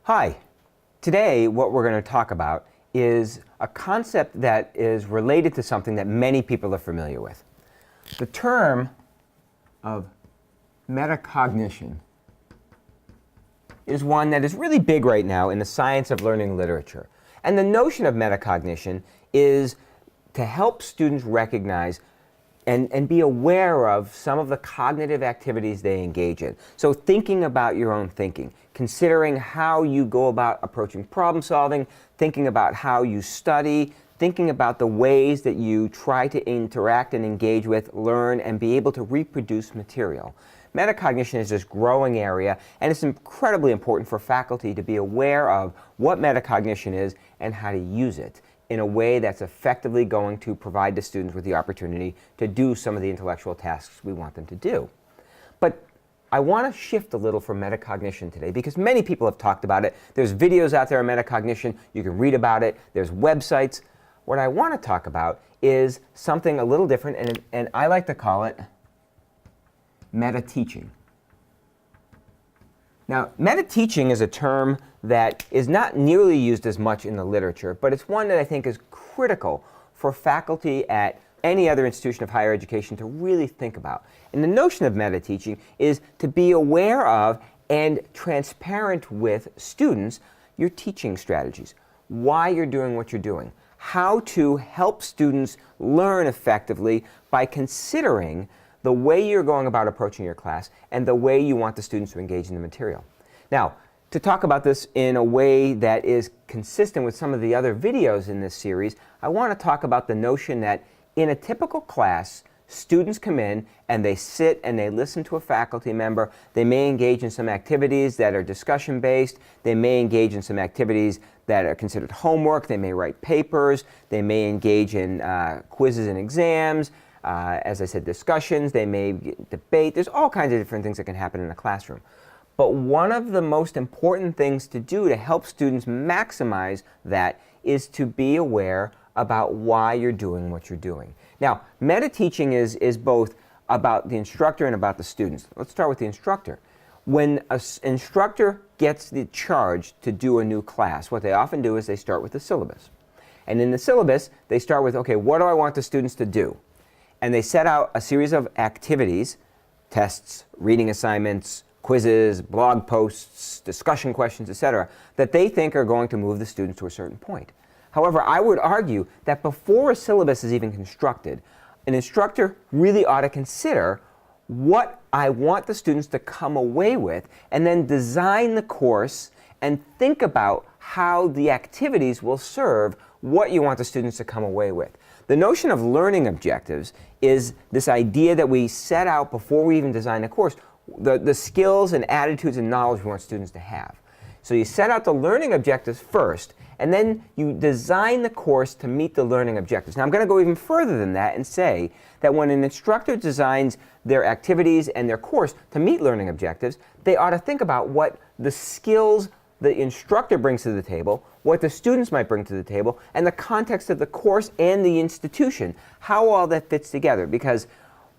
Hi. Today what we're going to talk about is a concept that is related to something that many people are familiar with. The term of meta-cognition is one that is really big right now in the science of learning literature. And the notion of meta-cognition is to help students recognize and be aware of some of the cognitive activities they engage in. So thinking about your own thinking, considering how you go about approaching problem solving, thinking about how you study, thinking about the ways that you try to interact and engage with, learn, and be able to reproduce material. Metacognition is this growing area, and it's incredibly important for faculty to be aware of what metacognition is and how to use it in a way that's effectively going to provide the students with the opportunity to do some of the intellectual tasks we want them to do. But I want to shift a little from metacognition today because many people have talked about it. There's videos out there on metacognition. You can read about it. There's websites. What I want to talk about is something a little different, and I like to call it meta-teaching. Now, meta-teaching is a term that is not nearly used as much in the literature, but it's one that I think is critical for faculty at any other institution of higher education to really think about. And the notion of meta-teaching is to be aware of and transparent with students your teaching strategies, why you're doing what you're doing, how to help students learn effectively by considering the way you're going about approaching your class and the way you want the students to engage in the material. Now, to talk about this in a way that is consistent with some of the other videos in this series, I want to talk about the notion that in a typical class, students come in and they sit and they listen to a faculty member. They may engage in some activities that are discussion-based. They may engage in some activities that are considered homework. They may write papers. They may engage in quizzes and exams. As I said, discussions. They may debate. There's all kinds of different things that can happen in a classroom. But one of the most important things to do to help students maximize that is to be aware about why you're doing what you're doing. Now, meta-teaching is both about the instructor and about the students. Let's start with the instructor. When an instructor gets the charge to do a new class, what they often do is they start with the syllabus. And in the syllabus, they start with, okay, what do I want the students to do? And they set out a series of activities, tests, reading assignments, quizzes, blog posts, discussion questions, etc., that they think are going to move the students to a certain point. However, I would argue that before a syllabus is even constructed, an instructor really ought to consider what I want the students to come away with and then design the course and think about how the activities will serve what you want the students to come away with. The notion of learning objectives is this idea that we set out before we even design a course, the skills and attitudes and knowledge we want students to have. So you set out the learning objectives first, and then you design the course to meet the learning objectives. Now I'm going to go even further than that and say that when an instructor designs their activities and their course to meet learning objectives, they ought to think about what the skills the instructor brings to the table, what the students might bring to the table, and the context of the course and the institution, how all that fits together. Because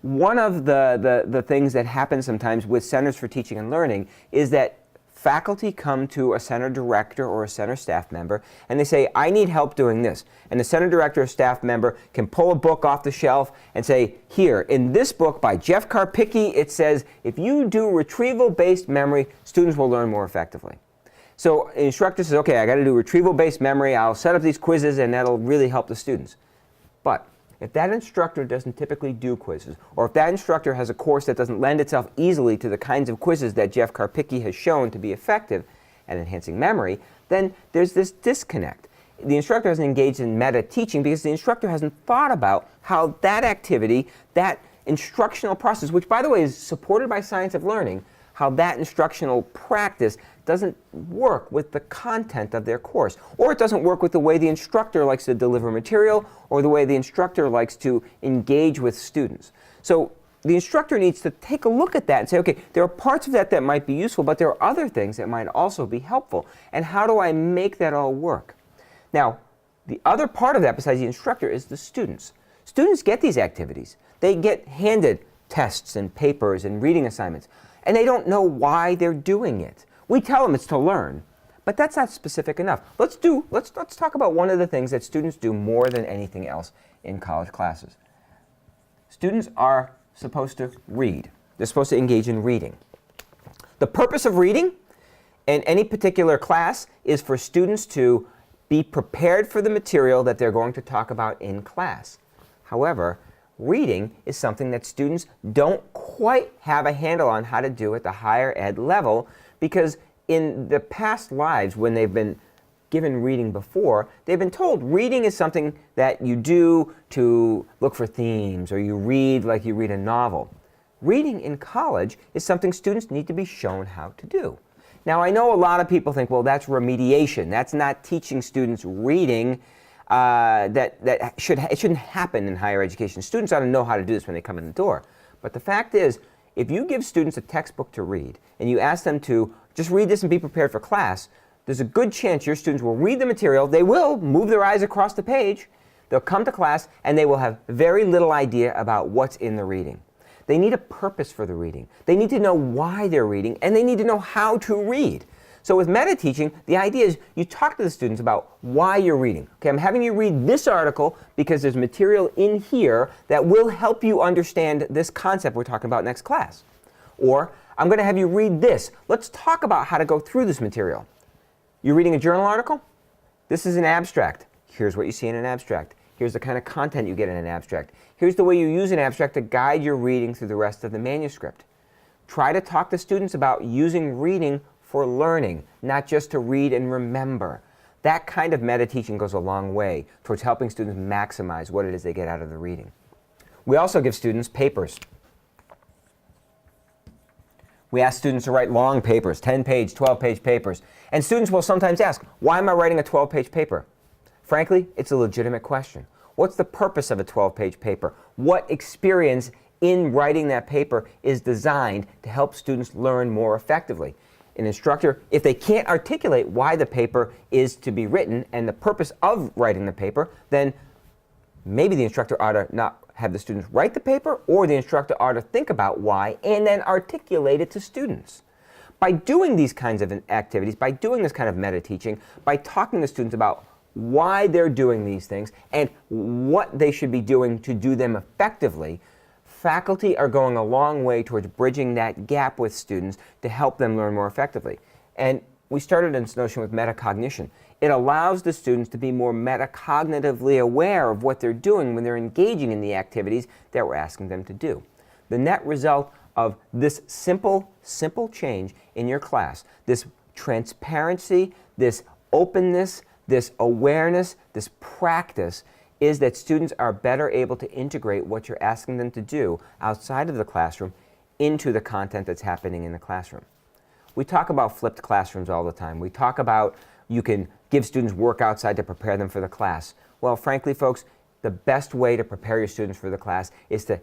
one of the things that happens sometimes with Centers for Teaching and Learning is that faculty come to a center director or a center staff member and they say, I need help doing this. And the center director or staff member can pull a book off the shelf and say, here, in this book by Jeff Karpicki, it says, if you do retrieval-based memory, students will learn more effectively. So the instructor says, okay, I got to do retrieval-based memory. I'll set up these quizzes and that'll really help the students. But if that instructor doesn't typically do quizzes, or if that instructor has a course that doesn't lend itself easily to the kinds of quizzes that Jeff Karpicki has shown to be effective at enhancing memory, then there's this disconnect. The instructor hasn't engaged in meta-teaching because the instructor hasn't thought about how that activity, that instructional process, which by the way is supported by science of learning, how that instructional practice doesn't work with the content of their course. Or it doesn't work with the way the instructor likes to deliver material or the way the instructor likes to engage with students. So the instructor needs to take a look at that and say, okay, there are parts of that that might be useful, but there are other things that might also be helpful. And how do I make that all work? Now, the other part of that besides the instructor is the students. Students get these activities. They get handed tests and papers and reading assignments, and they don't know why they're doing it. We tell them it's to learn, But that's not specific enough. Let's talk about one of the things that students do more than anything else in college classes. Students are supposed to read. They're supposed to engage in reading. The purpose of reading in any particular class is for students to be prepared for the material that they're going to talk about in class. However, reading is something that students don't quite have a handle on how to do at the higher ed level, because in the past lives, when they've been given reading before, they've been told reading is something that you do to look for themes, or you read like you read a novel. Reading in college is something students need to be shown how to do. Now, I know a lot of people think, well, that's remediation. That's not teaching students reading. It shouldn't happen in higher education. Students ought to know how to do this when they come in the door. But the fact is, if you give students a textbook to read, and you ask them to just read this and be prepared for class, there's a good chance your students will read the material, they will move their eyes across the page, they'll come to class, and they will have very little idea about what's in the reading. They need a purpose for the reading. They need to know why they're reading, and they need to know how to read. So with meta-teaching, the idea is you talk to the students about why you're reading. Okay, I'm having you read this article because there's material in here that will help you understand this concept we're talking about next class. Or, I'm going to have you read this. Let's talk about how to go through this material. You're reading a journal article? This is an abstract. Here's what you see in an abstract. Here's the kind of content you get in an abstract. Here's the way you use an abstract to guide your reading through the rest of the manuscript. Try to talk to students about using reading for learning, not just to read and remember. That kind of meta-teaching goes a long way towards helping students maximize what it is they get out of the reading. We also give students papers. We ask students to write long papers, 10-page, 12-page papers. And students will sometimes ask, why am I writing a 12-page paper? Frankly, it's a legitimate question. What's the purpose of a 12-page paper? What experience in writing that paper is designed to help students learn more effectively? An instructor, if they can't articulate why the paper is to be written and the purpose of writing the paper, then maybe the instructor ought to not have the students write the paper, or the instructor ought to think about why and then articulate it to students. By doing these kinds of activities, by doing this kind of meta-teaching, by talking to students about why they're doing these things and what they should be doing to do them effectively, faculty are going a long way towards bridging that gap with students to help them learn more effectively. And we started this notion with meta-cognition. It allows the students to be more metacognitively aware of what they're doing when they're engaging in the activities that we're asking them to do. The net result of this simple change in your class, this transparency, this openness, this awareness, this practice, is that students are better able to integrate what you're asking them to do outside of the classroom into the content that's happening in the classroom. We talk about flipped classrooms all the time. We talk about you can give students work outside to prepare them for the class. Well, frankly, folks, the best way to prepare your students for the class is to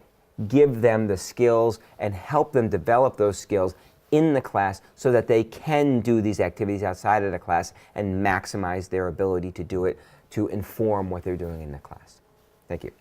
give them the skills and help them develop those skills in the class so that they can do these activities outside of the class and maximize their ability to do it to inform what they're doing in the class. Thank you.